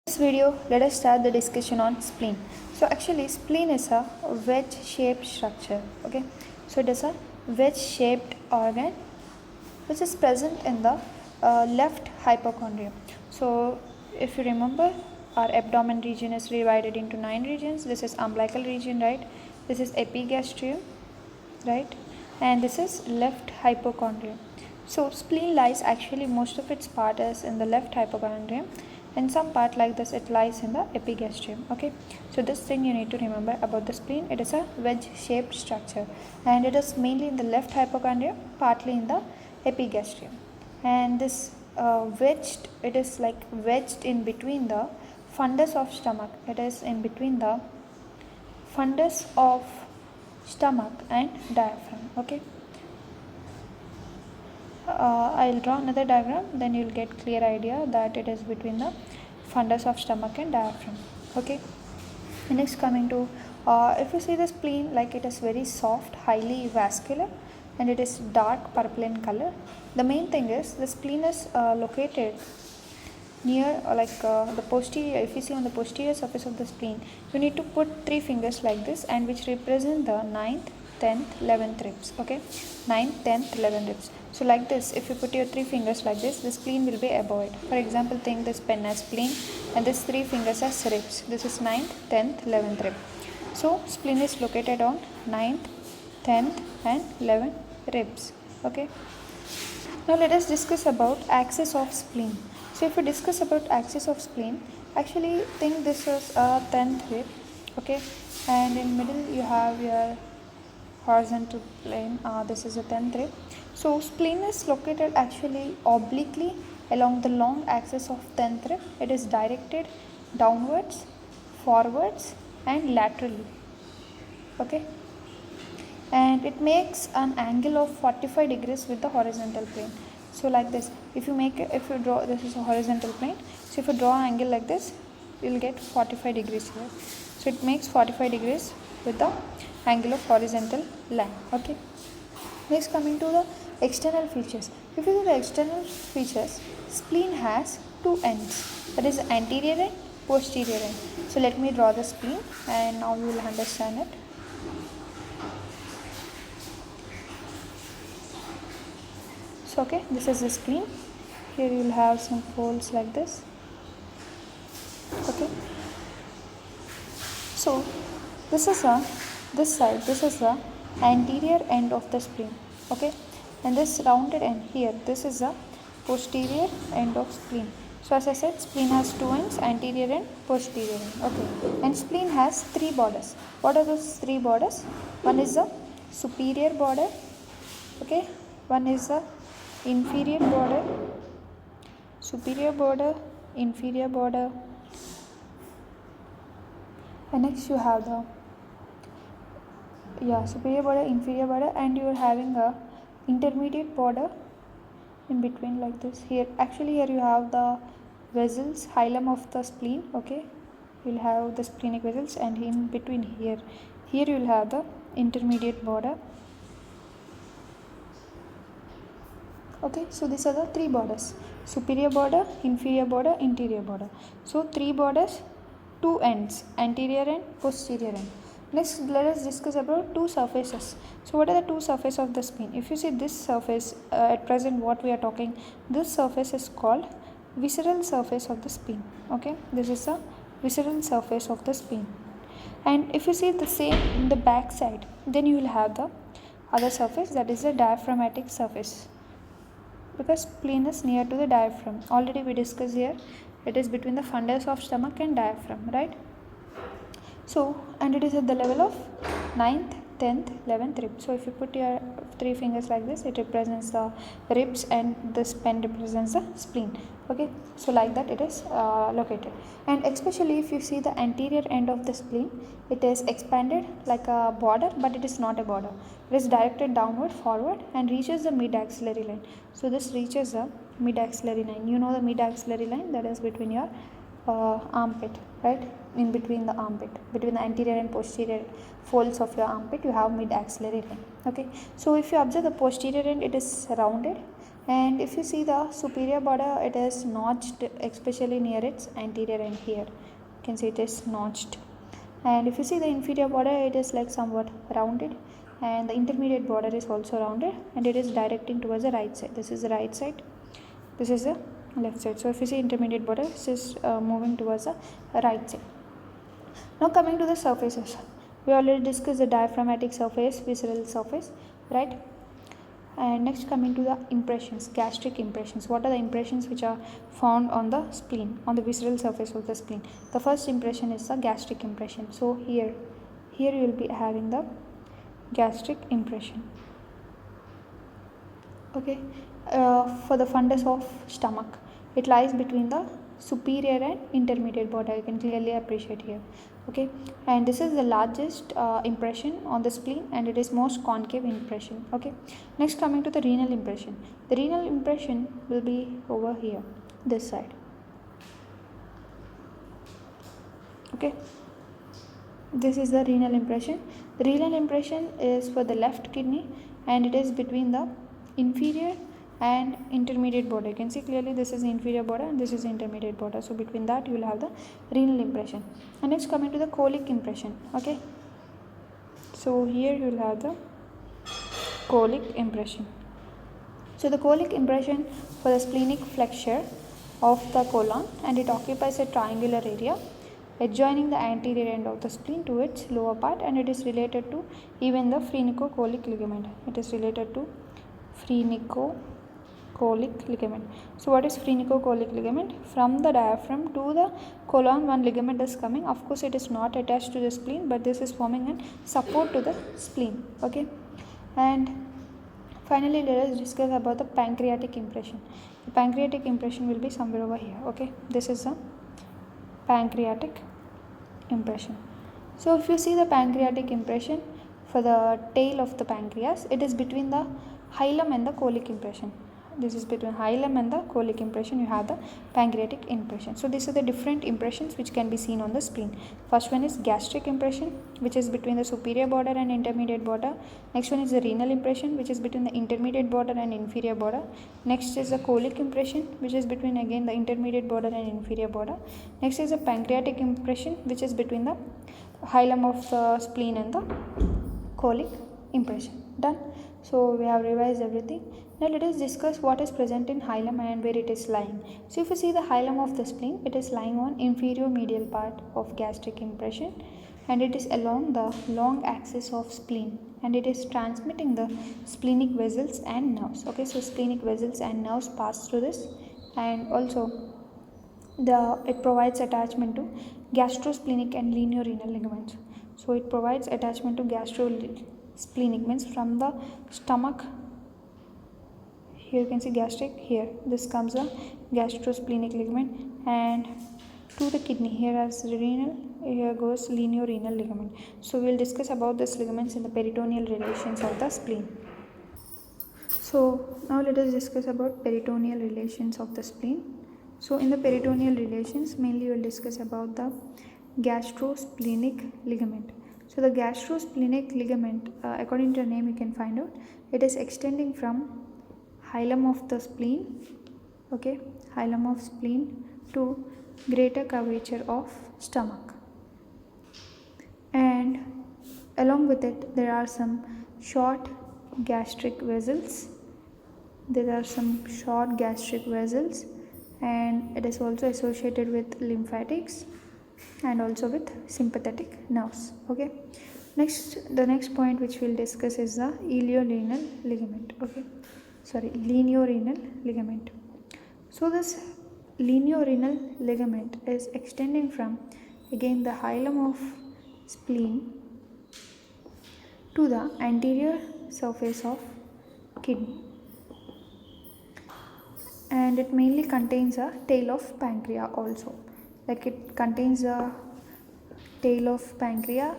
This video, let us start the discussion on spleen. So actually spleen is a wedge shaped structure. Okay, so it is a wedge shaped organ which is present in the left hypochondrium. So if you remember, our abdomen region is divided into 9 regions. This is umbilical region, right? This is epigastrium, right? And this is left hypochondrium. So spleen lies, actually most of its part is in the left hypochondrium, and some part like this it lies in the epigastrium. Okay, so this thing you need to remember about the spleen. It is a wedge shaped structure and it is mainly in the left hypochondrium, partly in the epigastrium. And this wedged, it is like wedged in between the fundus of stomach. It is in between the fundus of stomach and diaphragm. Okay, I'll draw another diagram, then you'll get clear idea that it is between the fundus of stomach and diaphragm. Okay, and next coming to if you see the spleen, like it is very soft, highly vascular, and it is dark purple in color. The main thing is the spleen is located near the posterior. If you see on the posterior surface of the spleen, you need to put 3 fingers like this, and which represent the 9th, 10th, 11th ribs. Okay, 9th, 10th, 11th ribs. So like this, if you put your 3 fingers like this, the spleen will be above it. For example, think this pen as spleen and this 3 fingers as ribs. This is 9th, 10th, 11th rib. So spleen is located on 9th, 10th and 11th ribs. Okay, now let us discuss about axis of spleen. So if we discuss about axis of spleen, actually think this is a 10th rib. Okay, and in middle you have your horizontal plane. This is a 10th rib. So spleen is located actually obliquely along the long axis of 10th rib. It is directed downwards, forwards and laterally. Okay, and it makes an angle of 45 degrees with the horizontal plane. So like this, if you draw, this is a horizontal plane, so if you draw an angle like this, you will get 45 degrees here. So it makes 45 degrees with the angle of horizontal line. Okay, next coming to the external features. If you see the external features, spleen has 2 ends, that is anterior and posterior end. So let me draw the spleen and now you will understand it. So okay, this is the spleen. Here you will have some folds like this. Okay, so this is the anterior end of the spleen. Okay, and this rounded end here, this is the posterior end of spleen. So as I said, spleen has 2 ends, anterior and posterior end. Okay, and spleen has 3 borders. What are those 3 borders? One is the superior border. Okay, one is the inferior border, superior border, inferior border, and next you have the superior border, inferior border, and you are having a intermediate border in between like this. Here you have the vessels, hilum of the spleen. Okay, you will have the splenic vessels, and in between here you will have the intermediate border. Okay, so these are the 3 borders: superior border, inferior border, interior border. So 3 borders, 2 ends, anterior and posterior end. Next, let us discuss about 2 surfaces. So what are the 2 surfaces of the spleen? If you see this surface, at present what we are talking, this surface is called visceral surface of the spleen. Okay, this is the visceral surface of the spleen. And if you see the same in the back side, then you will have the other surface, that is the diaphragmatic surface, because spleen is near to the diaphragm. Already we discussed here, it is between the fundus of stomach and diaphragm, right? So, and it is at the level of 9th, 10th, 11th rib. So if you put your 3 fingers like this, it represents the ribs, and this pen represents the spleen. Okay, so like that it is located. And especially if you see the anterior end of the spleen, it is expanded like a border, but it is not a border. It is directed downward, forward, and reaches the mid-axillary line. So this reaches the mid-axillary line. You know the mid-axillary line, that is between your armpit, right? In between the armpit, between the anterior and posterior folds of your armpit, you have mid-axillary line. Okay, so if you observe the posterior end, it is rounded, And if you see the superior border, it is notched, especially near its anterior end here. You can see it is notched. And if you see the inferior border, it is like somewhat rounded, and the intermediate border is also rounded, and it is directing towards the right side. This is the right side, this is the left side. So if you see intermediate border, this is moving towards the right side. Now coming to the surfaces, we already discussed the diaphragmatic surface, visceral surface, right? And next coming to the impressions, gastric impressions. What are the impressions which are found on the spleen, on the visceral surface of the spleen? The first impression is the gastric impression. So here you will be having the gastric impression. Okay, for the fundus of stomach, it lies between the superior and intermediate border. You can clearly appreciate here. Okay, and this is the largest impression on the spleen, and it is most concave impression. Okay, next coming to the renal impression. The renal impression will be over here, this side. Okay, this is the renal impression. The renal impression is for the left kidney, and it is between the inferior and intermediate border. You can see clearly this is the inferior border and this is the intermediate border. So between that you will have the renal impression. And next coming to the colic impression. Okay, so here you will have the colic impression. So the colic impression for the splenic flexure of the colon, and it occupies a triangular area adjoining the anterior end of the spleen to its lower part, and it is related to even the phrenicocholic ligament. It is related to phrenicocholic ligament. So what is phrenicocholic ligament? From the diaphragm to the colon, one ligament is coming. Of course it is not attached to the spleen, but this is forming a support to the spleen. Okay, and finally let us discuss about the pancreatic impression. The pancreatic impression will be somewhere over here. Okay, this is the pancreatic impression. So if you see the pancreatic impression for the tail of the pancreas, it is between the hilum and the colic impression. This is between hilum and the colic impression. You have the pancreatic impression. So these are the different impressions which can be seen on the spleen. First one is gastric impression, which is between the superior border and intermediate border. Next one is the renal impression, which is between the intermediate border and inferior border. Next is the colic impression, which is between again the intermediate border and inferior border. Next is the pancreatic impression, which is between the hilum of the spleen and the colic impression. Done. So we have revised everything. Now let us discuss what is present in hilum and where it is lying. So if you see the hilum of the spleen, it is lying on inferior medial part of gastric impression, and it is along the long axis of spleen, and it is transmitting the splenic vessels and nerves. Okay, so splenic vessels and nerves pass through this, and also it provides attachment to gastrosplenic and lineorenal ligaments. So it provides attachment to gastrosplenic, means from the stomach. Here you can see gastric, here this comes a gastrosplenic ligament, and to the kidney here as renal, here goes lineorenal ligament. So we will discuss about these ligaments in the peritoneal relations of the spleen. So now let us discuss about peritoneal relations of the spleen. So in the peritoneal relations, mainly we will discuss about the gastrosplenic ligament. So the gastrosplenic ligament, according to the name you can find out, it is extending from hilum of the spleen, okay, hilum of spleen to greater curvature of stomach, and along with it there are some short gastric vessels. And it is also associated with lymphatics and also with sympathetic nerves. Okay, the next point which we'll discuss is the lineorenal ligament. So this lineorenal ligament is extending from again the hilum of spleen to the anterior surface of kidney, and it mainly contains a tail of pancreas also. Like it contains a tail of pancreas,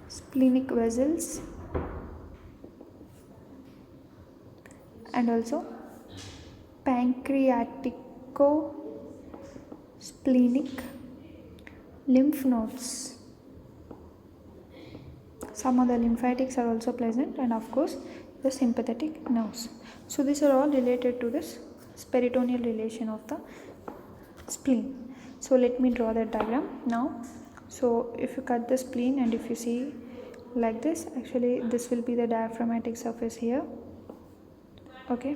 splenic vessels, and also pancreatico-splenic lymph nodes. some of the lymphatics are also present, and of course the sympathetic nerves. So these are all related to this peritoneal relation of the spleen. So let me draw that diagram now. So if you cut the spleen and if you see like this, actually this will be the diaphragmatic surface here, okay,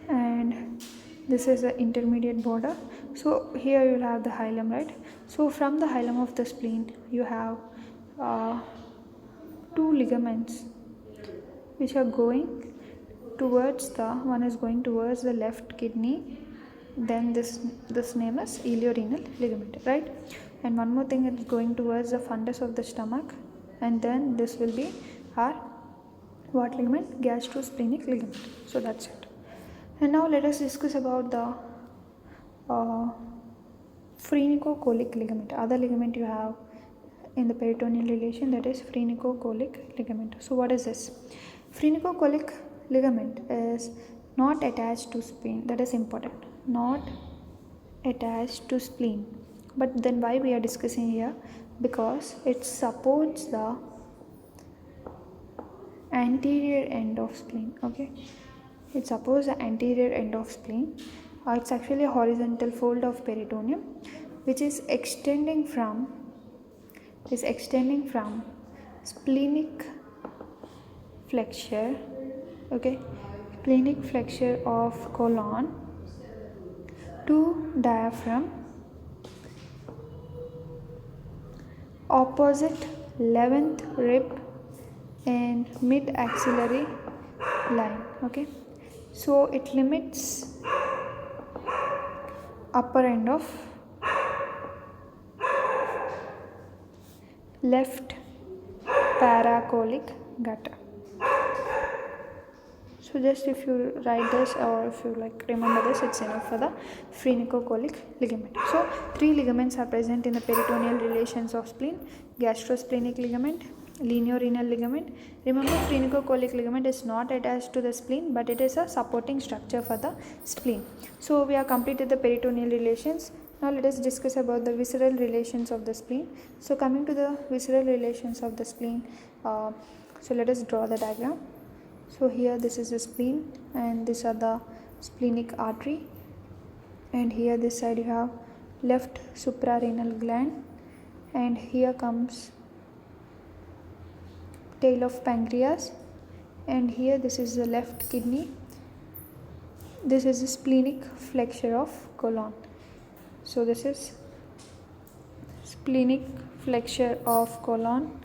and this is the intermediate border. So here you will have the hilum, right? So from the hilum of the spleen you have two ligaments which are going towards the, one is going towards the left kidney, then this name is iliorenal ligament, right? And one more thing, it's going towards the fundus of the stomach, and then this will be our what ligament? Gastrosplenic ligament. So that's it. And now let us discuss about the phrenicocholic ligament, other ligament you have in the peritoneal relation, that is phrenicocholic ligament. So what is this? Phrenicocholic ligament is not attached to spleen, that is important, not attached to spleen. But then why we are discussing here? Because it supports the anterior end of spleen, okay? It supports the anterior end of spleen. It's actually a horizontal fold of peritoneum which is extending from splenic flexure, okay, splenic flexure of colon to diaphragm opposite 11th rib in mid axillary line, okay. So it limits upper end of left paracolic gutter. So just if you write this or if you like remember this, it's enough for the phrenicocholic ligament. So three ligaments are present in the peritoneal relations of spleen: gastrosplenic ligament, lineorenal ligament. Remember, phrenicocholic ligament is not attached to the spleen, but it is a supporting structure for the spleen. So we have completed the peritoneal relations. Now let us discuss about the visceral relations of the spleen. So coming to the visceral relations of the spleen, so let us draw the diagram. So here this is the spleen and these are the splenic artery, and here this side you have left suprarenal gland, and here comes tail of pancreas, and here this is the left kidney. This is the splenic flexure of colon. So this is splenic flexure of colon.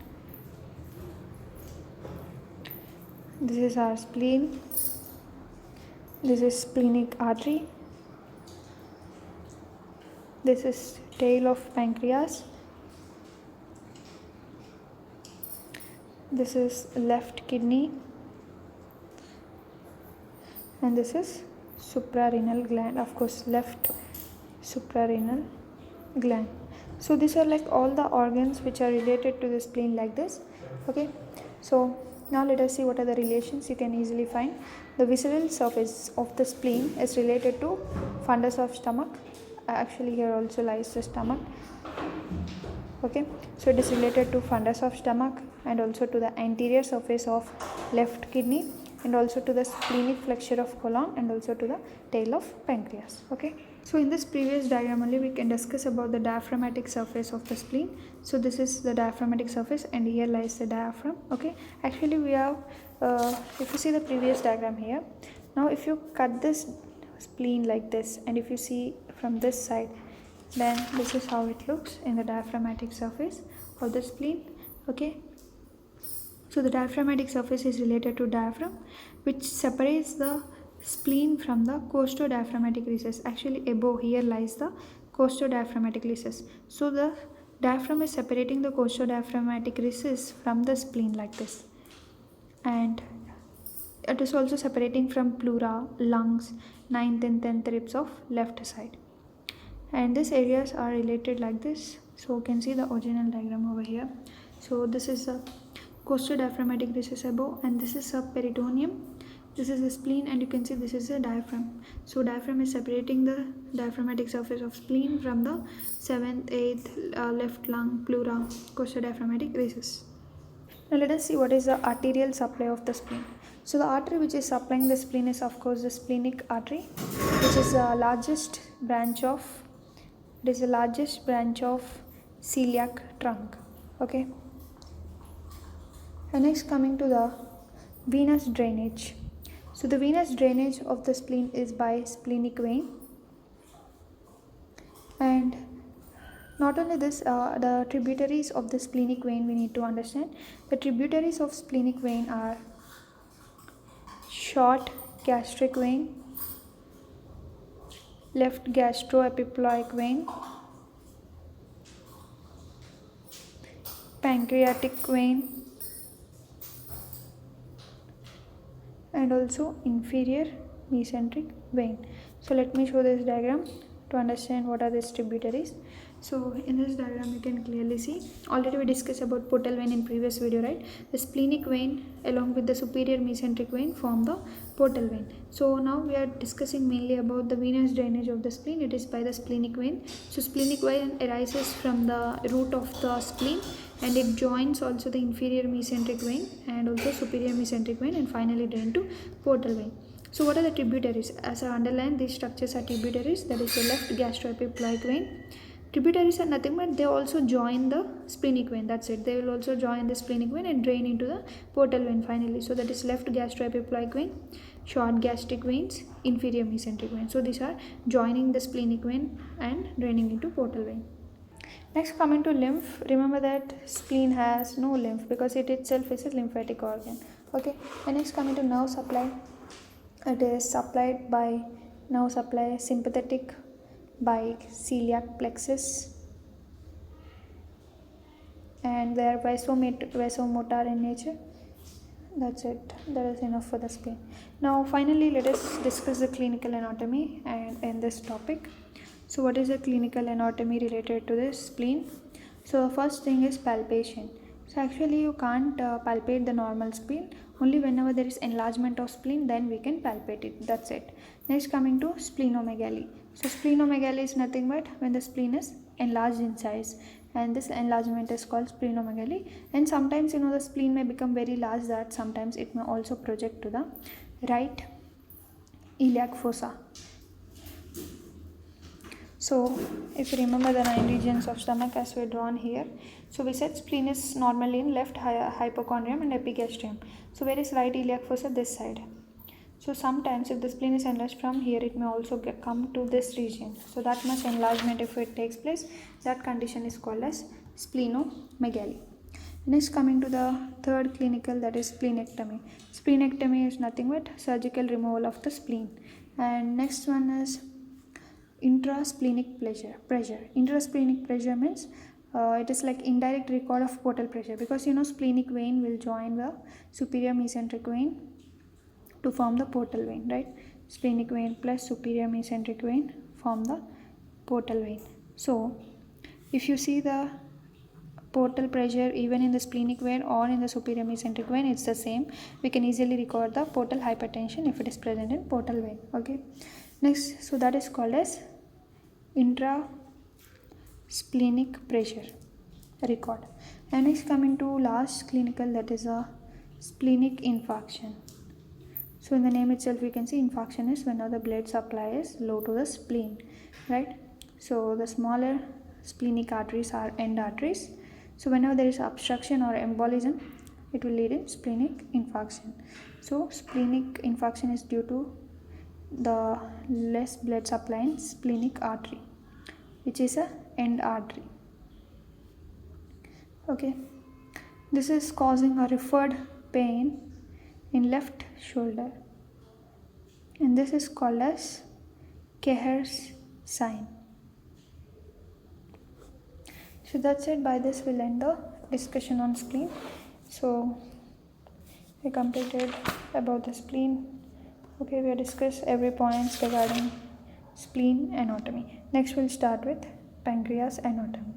This is our spleen. This is splenic artery. This is tail of pancreas. This is left kidney, and this is suprarenal gland, of course left suprarenal gland. So these are like all the organs which are related to the spleen like this, okay. So now let us see what are the relations you can easily find. The visceral surface of the spleen is related to fundus of stomach. Actually here also lies the stomach, okay. So it is related to fundus of stomach and also to the anterior surface of left kidney and also to the splenic flexure of colon and also to the tail of pancreas, okay. So in this previous diagram only we can discuss about the diaphragmatic surface of the spleen. So this is the diaphragmatic surface and here lies the diaphragm, okay. Actually we have if you see the previous diagram here, now if you cut this spleen like this and if you see from this side, then this is how it looks in the diaphragmatic surface of the spleen, okay. So the diaphragmatic surface is related to diaphragm, which separates the spleen from the costodiaphragmatic recess. Actually above here lies the costodiaphragmatic recess. So the diaphragm is separating the costodiaphragmatic recess from the spleen like this, and it is also separating from pleura, lungs, 9th and 10th ribs of left side, and these areas are related like this. So you can see the original diagram over here. So this is the costodiaphragmatic recess above and this is a peritoneum. this is the spleen, and you can see this is a diaphragm. So diaphragm is separating the diaphragmatic surface of spleen from the 7th, 8th, left lung, pleura, costodiaphragmatic recess. Now let us see what is the arterial supply of the spleen. So the artery which is supplying the spleen is of course the splenic artery, which is the largest branch of celiac trunk. Okay. And next coming to the venous drainage. So the venous drainage of the spleen is by splenic vein, and not only this, the tributaries of the splenic vein we need to understand. The tributaries of splenic vein are short gastric vein, left gastroepiploic vein, pancreatic vein, and also inferior mesenteric vein. So let me show this diagram to understand what are these tributaries. So in this diagram you can clearly see, already we discussed about portal vein in previous video, right? The splenic vein along with the superior mesenteric vein form the portal vein. So now we are discussing mainly about the venous drainage of the spleen. It is by the splenic vein. So splenic vein arises from the root of the spleen, and it joins also the inferior mesenteric vein and also superior mesenteric vein, and finally drain to portal vein. So what are the tributaries? As I underlined, these structures are tributaries. That is the left gastroepiploic vein. Tributaries are nothing but they also join the splenic vein. That's it. They will also join the splenic vein and drain into the portal vein finally. So that is left gastroepiploic vein, short gastric veins, inferior mesenteric vein. So these are joining the splenic vein and draining into portal vein. Next, coming to lymph. Remember that spleen has no lymph because it itself is a lymphatic organ. Okay. And next, coming to nerve supply. It is supplied by nerve supply sympathetic by celiac plexus, and they are vasomotor in nature. That's it. That is enough for the spleen. Now finally let us discuss the clinical anatomy and in this topic. So what is the clinical anatomy related to this spleen? So the first thing is palpation. So actually you can't palpate the normal spleen. Only whenever there is enlargement of spleen, then we can palpate it. That's it. Next, coming to splenomegaly. So splenomegaly is nothing but when the spleen is enlarged in size, and this enlargement is called splenomegaly. And sometimes the spleen may become very large, that sometimes it may also project to the right iliac fossa. So if you remember the 9 regions of stomach as we drawn here, so we said spleen is normally in left hypochondrium and epigastrium. So where is right iliac fossa? This side. So sometimes if the spleen is enlarged from here, it may also come to this region. So that much enlargement if it takes place, that condition is called as splenomegaly. Next, coming to the third clinical, that is splenectomy. Splenectomy is nothing but surgical removal of the spleen. And next one is intrasplenic pressure. Intrasplenic pressure means it is like indirect record of portal pressure, because splenic vein will join the superior mesenteric vein to form the portal vein, right? Splenic vein plus superior mesenteric vein form the portal vein. So if you see the portal pressure even in the splenic vein or in the superior mesenteric vein, it's the same. We can easily record the portal hypertension if it is present in portal vein. Okay. Next, so that is called as intrasplenic pressure record. And next, coming to last clinical, that is a splenic infarction. So in the name itself we can see infarction is whenever the blood supply is low to the spleen, right? So the smaller splenic arteries are end arteries. So whenever there is obstruction or embolism, it will lead in splenic infarction. So splenic infarction is due to the less blood supply in splenic artery, which is a end artery. Okay, this is causing a referred pain in left shoulder, and this is called as Kehr's sign. So that's it. By this we'll end the discussion on spleen. So we completed about the spleen. Okay, we have discussed every point regarding spleen anatomy. Next we'll start with pancreas anatomy.